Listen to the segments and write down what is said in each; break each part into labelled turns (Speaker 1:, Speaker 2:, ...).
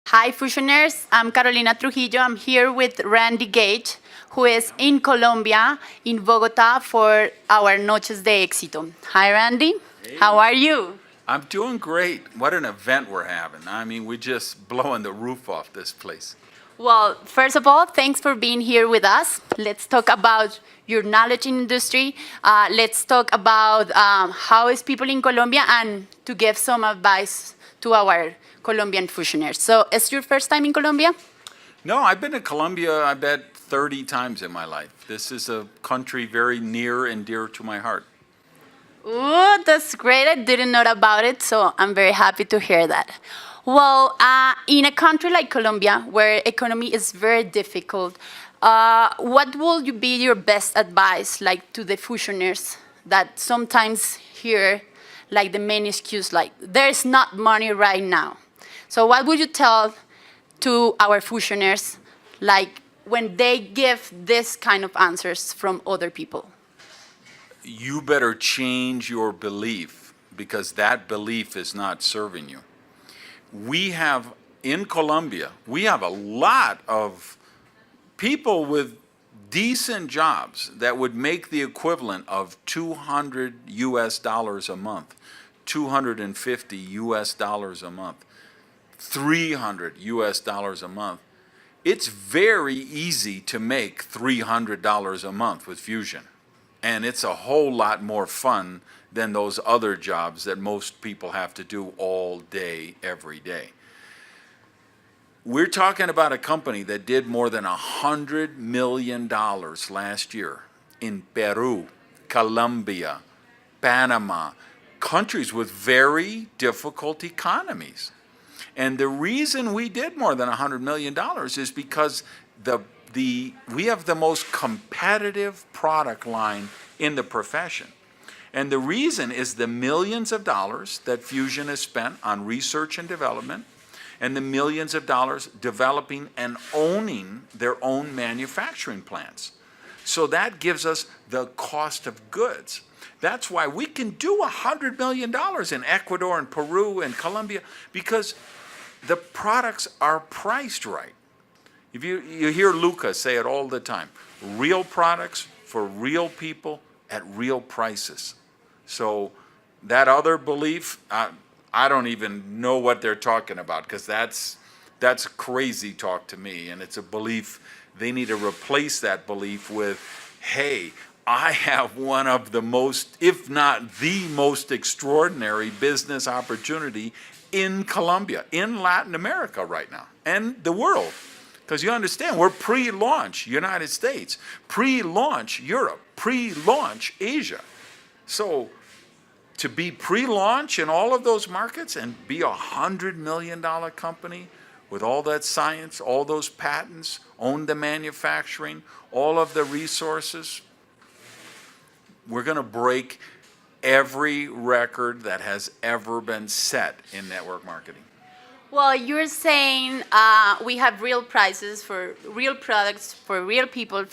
Speaker 1: Hi, Fusioners. I'm Carolina Trujillo. I'm here with Randy Gage, who is in Colombia, in Bogotá, for our Noches de Éxito. Hi, Randy. How are you?
Speaker 2: I'm doing great. What an event we're having. I mean, we're just blowing the roof off this place.
Speaker 1: Well, first of all, thanks for being here with us. Let's talk about your knowledge in industry. Let's talk about how is people in Colombia and to give some advice to our Colombian fusioners. So, is your first time in Colombia?
Speaker 2: No, I've been to Colombia, I bet, 30 times in my life. This is a country very near and dear to my heart.
Speaker 1: Ooh, that's great. I didn't know about it, so I'm very happy to hear that. Well, in a country like Colombia, where economy is very difficult, what will you be your best advice, like to the fusioners that sometimes hear, like the main excuse, like there's not money right now. So, what would you tell to our fusioners, like when they give this kind of answers from other people?
Speaker 2: You better change your belief because that belief is not serving you. We have, in Colombia, we have a lot of people with decent jobs that would make the equivalent of 200 US dollars a month, 250 US dollars a month, 300 US dollars a month. It's very easy to make $300 a month with Fusion. And it's a whole lot more fun than those other jobs that most people have to do all day, every day. We're talking about a company that did more than $100 million last year in Peru, Colombia, Panama, countries with very difficult economies. And the reason we did more than $100 million is because we have the most competitive product line in the profession. And the reason is the millions of dollars that Fusion has spent on research and development, and the millions of dollars developing and owning their own manufacturing plants. So that gives us the cost of goods. That's why we can do $100 million in Ecuador and Peru and Colombia, because the products are priced right. If you hear Luca say it all the time, real products for real people at real prices. So that other belief, I don't even know what they're talking about, because that's crazy talk to me, and it's a belief. They need to replace that belief with, hey, I have one of the most, if not the most extraordinary business opportunity in Colombia, in Latin America right now, and the world. Because you understand, we're pre-launch United States, pre-launch Europe, pre-launch Asia. So to be pre-launch in all of those markets and be $100 million company with all that science, all those patents, own the manufacturing, all of the resources, we're going to break every record that has ever been set in network marketing.
Speaker 1: Well, you're saying we have real prices for real products for real people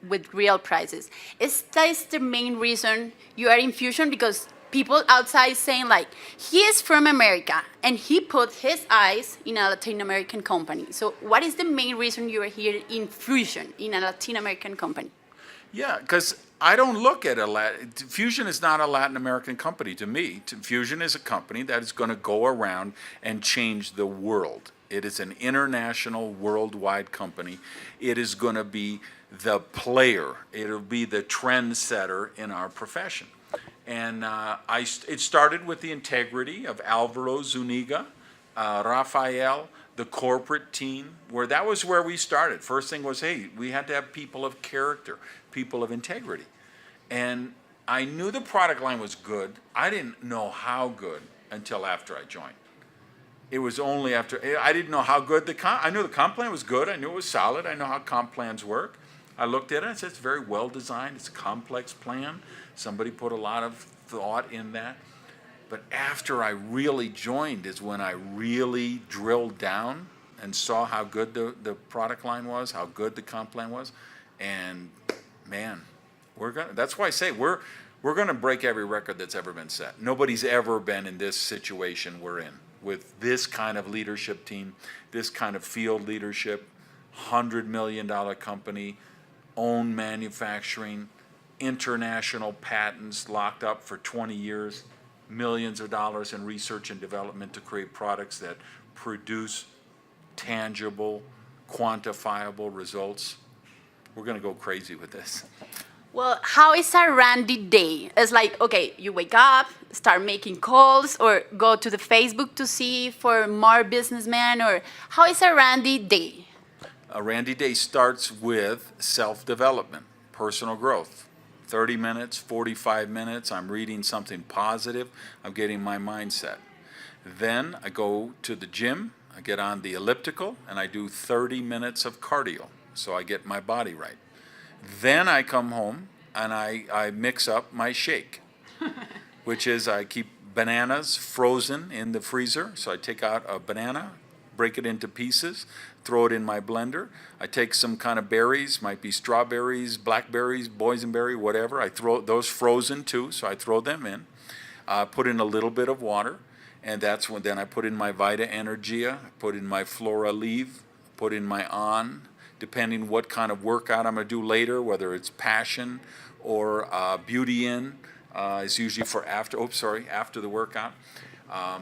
Speaker 1: with real prices. Is that the main reason you are in Fusion? Because people outside saying like he is from America and he put his eyes in a Latin American company. So what is the main reason you are here in Fusion in a Latin American company?
Speaker 2: Yeah, because I don't look at Fusion is not a Latin American company to me. Fusion is a company that is going to go around and change the world. It is an international, worldwide company. It is going to be the player. It'll be the trendsetter in our profession. And it started with the integrity of Alvaro Zuniga, Rafael, the corporate team, that was where we started. First thing was, hey, we had to have people of character, people of integrity. And I knew the product line was good. I didn't know how good until after I joined. It was only after, I didn't know how good I knew the comp plan was good. I knew it was solid. I know how comp plans work. I looked at it and said, it's very well designed. It's a complex plan. Somebody put a lot of thought in that. But after I really joined is when I really drilled down and saw how good the product line was, how good the comp plan was. And man, that's why I say we're gonna break every record that's ever been set. Nobody's ever been in this situation we're in. with this kind of leadership team, this kind of field leadership, $100 million company, own manufacturing, international patents locked up for 20 years, millions of dollars in research and development to create products that produce tangible, quantifiable results. We're going to go crazy with this.
Speaker 1: Well, how is a Randy day? It's like, okay, you wake up, start making calls, or go to the Facebook to see for more businessmen, or how is a Randy day?
Speaker 2: A Randy Day starts with self-development, personal growth. 30 minutes, 45 minutes, I'm reading something positive, I'm getting my mindset. Then I go to the gym, I get on the elliptical, and I do 30 minutes of cardio, so I get my body right. Then I come home and I mix up my shake, which is I keep bananas frozen in the freezer, so I take out a banana, break it into pieces, throw it in my blender. I take some kind of berries, might be strawberries, blackberries, boysenberry, whatever. I throw those frozen too, so I throw them in. Put in a little bit of water, and that's when then I put in my Vita Energia, put in my Flora Leave, put in my On, depending what kind of workout I'm going to do later, whether it's Passion or Beauty In. It's usually for after the workout.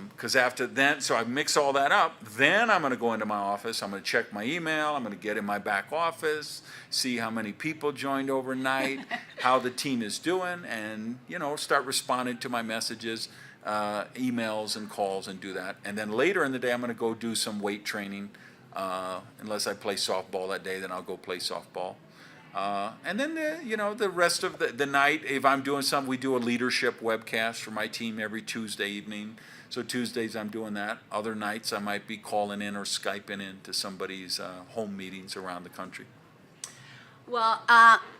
Speaker 2: Because after then, so I mix all that up, then I'm going to go into my office, I'm going to check my email, I'm going to get in my back office, see how many people joined overnight, how the team is doing, and, start responding to my messages, emails and calls, and do that. And then later in the day, I'm going to go do some weight training. Unless I play softball that day, then I'll go play softball. And then, the rest of the night, if I'm doing something, we do a leadership webcast for my team every Tuesday evening. So Tuesdays I'm doing that. Other nights I might be calling in or Skyping in to somebody's home meetings around the country.
Speaker 1: Well,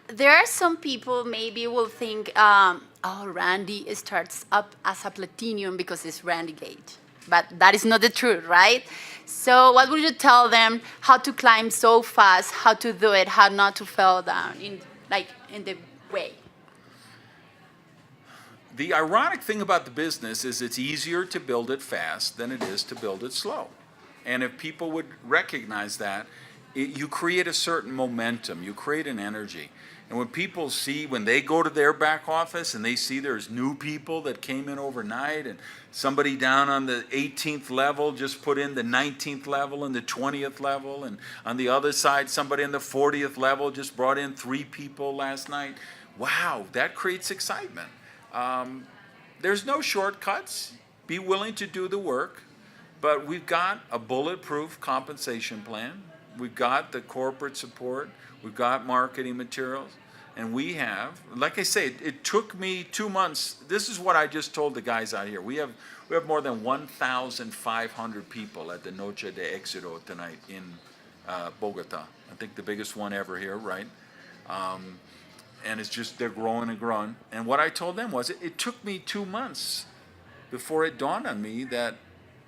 Speaker 1: there are some people maybe will think, Randy starts up as a platinum because it's Randy Gage. But that is not the truth, right? So what would you tell them how to climb so fast, how to do it, how not to fall down in the way?
Speaker 2: The ironic thing about the business is it's easier to build it fast than it is to build it slow. And if people would recognize that, you create a certain momentum, you create an energy. And when people see, when they go to their back office and they see there's new people that came in overnight and somebody down on the 18th level just put in the 19th level and the 20th level, and on the other side somebody in the 40th level just brought in 3 people last night, wow, that creates excitement. There's no shortcuts. Be willing to do the work, but we've got a bulletproof compensation plan. We've got the corporate support. We've got marketing materials. And we have, like I say, it took me 2 months. This is what I just told the guys out here. We have more than 1,500 people at the Noche de Éxito tonight in Bogotá. I think the biggest one ever here, right? And it's just, they're growing and growing. And what I told them was, it took me 2 months before it dawned on me that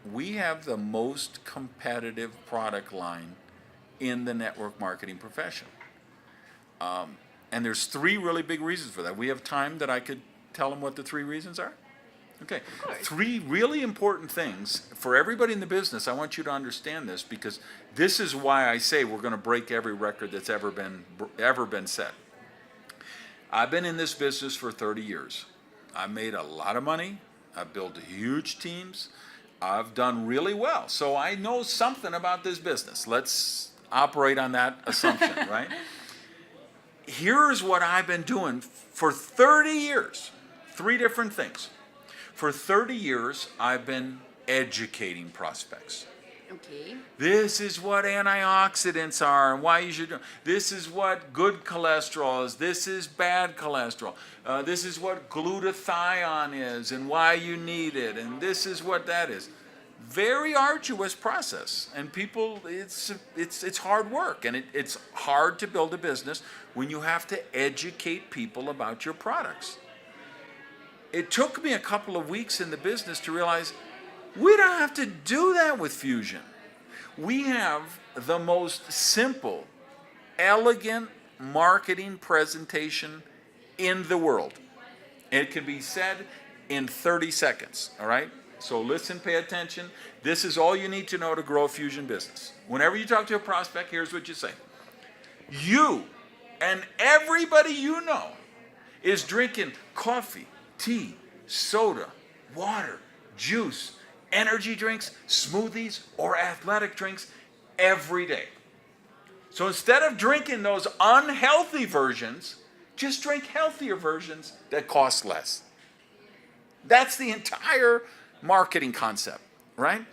Speaker 2: we have the most competitive product line in the network marketing profession. And there's 3 really big reasons for that. We have time that I could tell them what the 3 reasons are? Okay. 3 really important things for everybody in the business. I want you to understand this, because this is why I say we're going to break every record that's ever been set. I've been in this business for 30 years. I've made a lot of money. I've built huge teams. I've done really well. So I know something about this business. Let's operate on that assumption, right? Here's what I've been doing for 30 years. 3 different things. For 30 years, I've been educating prospects.
Speaker 1: Okay.
Speaker 2: This is what antioxidants are and why you should do. This is what good cholesterol is. This is bad cholesterol. This is what glutathione is and why you need it. And this is what that is. Very arduous process, and people, it's hard work, and it's hard to build a business when you have to educate people about your products. It took me a couple of weeks in the business to realize we don't have to do that with Fusion. We have the most simple, elegant marketing presentation in the world. It can be said in 30 seconds, all right? So listen, pay attention. This is all you need to know to grow a fusion business. Whenever you talk to a prospect, here's what you say. You and everybody you know is drinking coffee, tea, soda, water, juice, energy drinks, smoothies, or athletic drinks every day. So instead of drinking those unhealthy versions, just drink healthier versions that cost less. That's the entire marketing concept, right?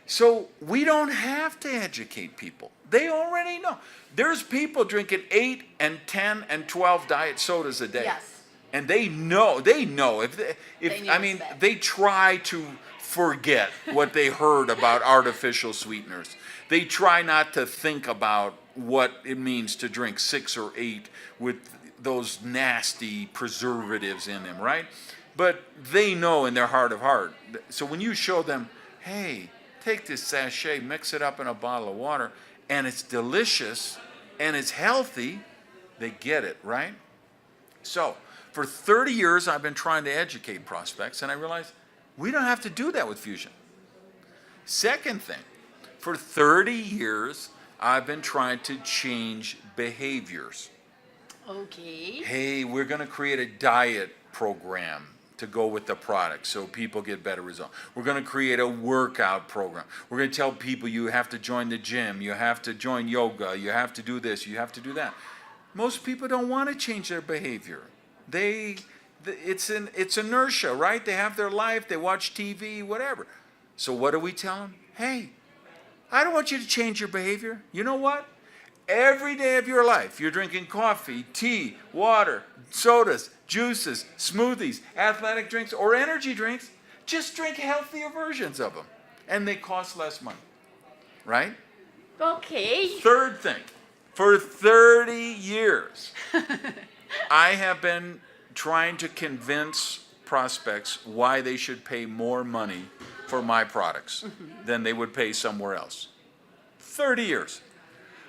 Speaker 2: So we don't have to educate people. They already know. There's people drinking 8 and 10 and 12 diet sodas a day.
Speaker 1: Yes.
Speaker 2: And they know.
Speaker 1: They know it's bad.
Speaker 2: They try to forget what they heard about artificial sweeteners. They try not to think about what it means to drink 6 or 8 with those nasty preservatives in them, right? But they know in their heart of heart. So when you show them, hey, take this sachet, mix it up in a bottle of water, and it's delicious and it's healthy, they get it, right? So for 30 years, I've been trying to educate prospects, and I realized we don't have to do that with Fusion. Second thing, for 30 years, I've been trying to change behaviors.
Speaker 1: Okay.
Speaker 2: Hey, we're going to create a diet program to go with the product so people get better results. We're going to create a workout program. We're going to tell people you have to join the gym, you have to join yoga, you have to do this, you have to do that. Most people don't want to change their behavior. It's inertia, right? They have their life, they watch TV, whatever. So what do we tell them? Hey, I don't want you to change your behavior. You know what? Every day of your life, you're drinking coffee, tea, water, sodas, juices, smoothies, athletic drinks, or energy drinks. Just drink healthier versions of them. And they cost less money. Right?
Speaker 1: Okay.
Speaker 2: Third thing, for 30 years, I have been trying to convince prospects why they should pay more money for my products than they would pay somewhere else. 30 years.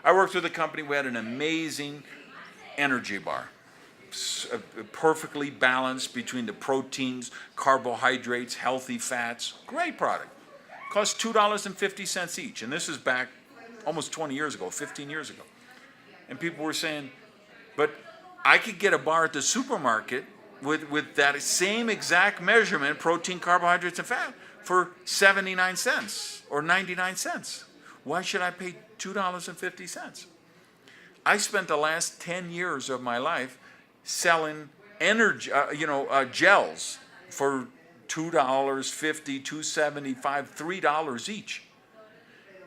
Speaker 2: I worked with a company, we had an amazing energy bar. Perfectly balanced between the proteins, carbohydrates, healthy fats. Great product. Cost $2.50 each. And this is back almost 20 years ago, 15 years ago. And people were saying, but I could get a bar at the supermarket with that same exact measurement, protein, carbohydrates, and fat, for 79 cents or 99 cents. Why should I pay $2.50? I spent the last 10 years of my life selling energy, gels for $2.50, $2.75, $3 each.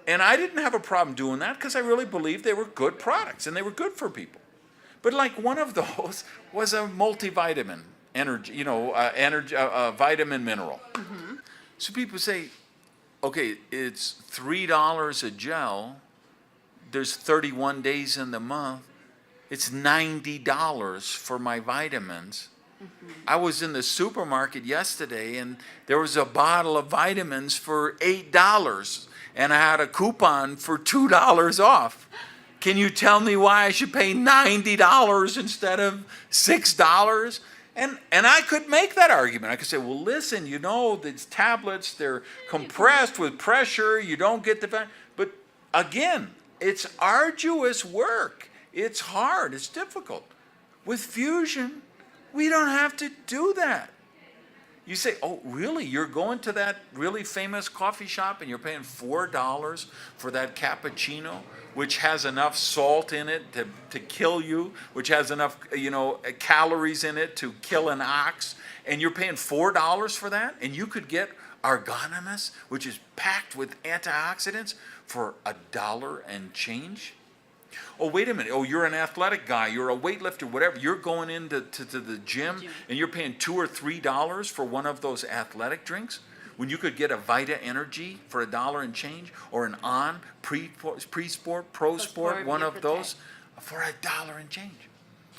Speaker 2: And I didn't have a problem doing that because I really believed they were good products and they were good for people. But like one of those was a multivitamin, vitamin mineral. Mm-hmm. So people say, okay, it's $3 a gel. There's 31 days in the month. It's $90 for my vitamins. Mm-hmm. I was in the supermarket yesterday and there was a bottle of vitamins for $8 and I had a coupon for $2 off. Can you tell me why I should pay $90 instead of $6? And I could make that argument. I could say, well, listen, these tablets, they're compressed with pressure. You don't get the... But again, it's arduous work. It's hard. It's difficult. With Fusion, we don't have to do that. You say, oh, really? You're going to that really famous coffee shop and you're paying $4 for that cappuccino, which has enough salt in it to kill you, which has enough, calories in it to kill an ox, and you're paying $4 for that? And you could get Argonomus, which is packed with antioxidants, for $1 and change? Oh, wait a minute. Oh, you're an athletic guy. You're a weightlifter, whatever. You're going into the gym and you're paying $2 or $3 for one of those athletic drinks when you could get a Vita Energy for $1 and change, or an On Pre-Sport, Pro Sport, one of those for $1 and change,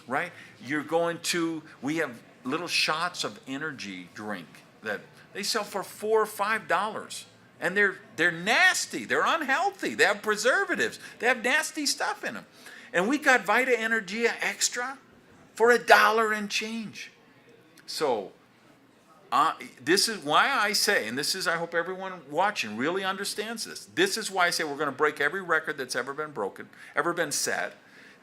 Speaker 2: right? You're going to, we have little shots of energy drink that they sell for $4 or $5. And they're nasty. They're unhealthy. They have preservatives. They have nasty stuff in them. And we got Vita Energia Extra for $1 and change. So This is why I say, and this is, I hope everyone watching really understands this. This is why I say we're going to break every record that's ever been broken, ever been set,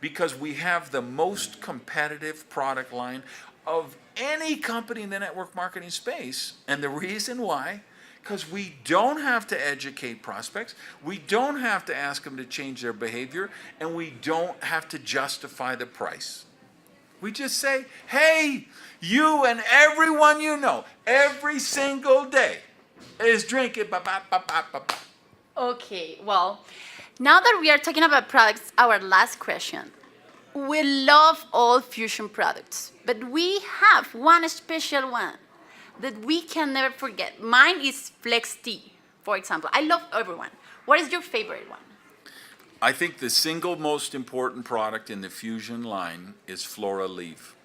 Speaker 2: because we have the most competitive product line of any company in the network marketing space. And the reason why, because we don't have to educate prospects, we don't have to ask them to change their behavior, and we don't have to justify the price. We just say, hey, you and everyone you know, every single day is drinking.
Speaker 1: Okay, well, now that we are talking about products, our last question. We love all Fusion products, but we have one special one that we can never forget. Mine is Flex Tea, for example. I love everyone. What is your favorite one?
Speaker 2: I think the single most important product in the Fusion line is Flora Leaf,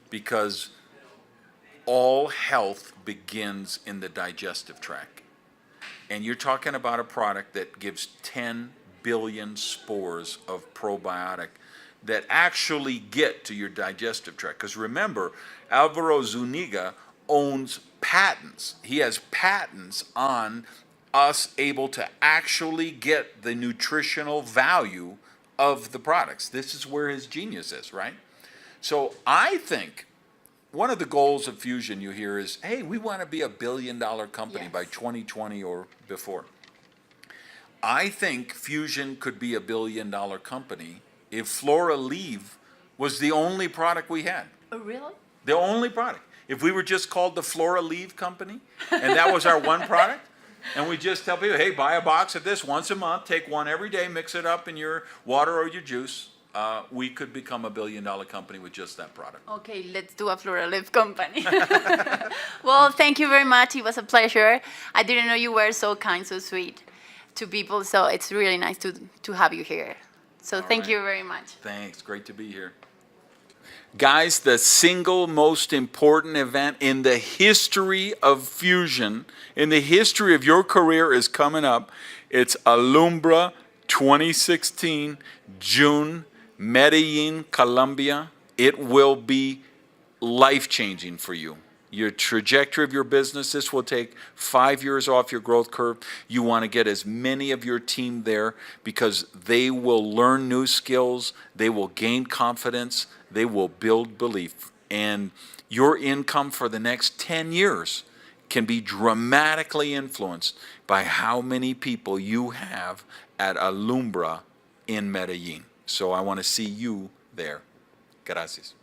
Speaker 2: because all health begins in the digestive tract. And you're talking about a product that gives 10 billion spores of probiotic that actually get to your digestive tract. Because remember, Alvaro Zuniga owns patents. He has patents on us able to actually get the nutritional value of the products. This is where his genius is, right? So I think one of the goals of Fusion you hear is, hey, we want to be $1 billion company by 2020 or before. I think Fusion could be $1 billion company if Flora Leave was the only product we had.
Speaker 1: Oh, really?
Speaker 2: The only product. If we were just called the Flora Leave Company, and that was our one product, and we just tell people, hey, buy a box of this once a month, take one every day, mix it up in your water or your juice, we could become $1 billion company with just that product.
Speaker 1: Okay, let's do a Flora Leaf company. Well, thank you very much. It was a pleasure. I didn't know you were so kind, so sweet to people, so it's really nice to have you here. So thank you very much.
Speaker 2: Thanks. Great to be here. Guys, the single most important event in the history of Fusion, in the history of your career, is coming up. It's Alumbra 2016, June, Medellin, Colombia. It will be life-changing for you. Your trajectory of your business, this will take 5 years off your growth curve. You want to get as many of your team there because they will learn new skills, they will gain confidence, they will build belief. And your income for the next 10 years can be dramatically influenced by how many people you have at Alumbra in Medellin. So I want to see you there. Gracias.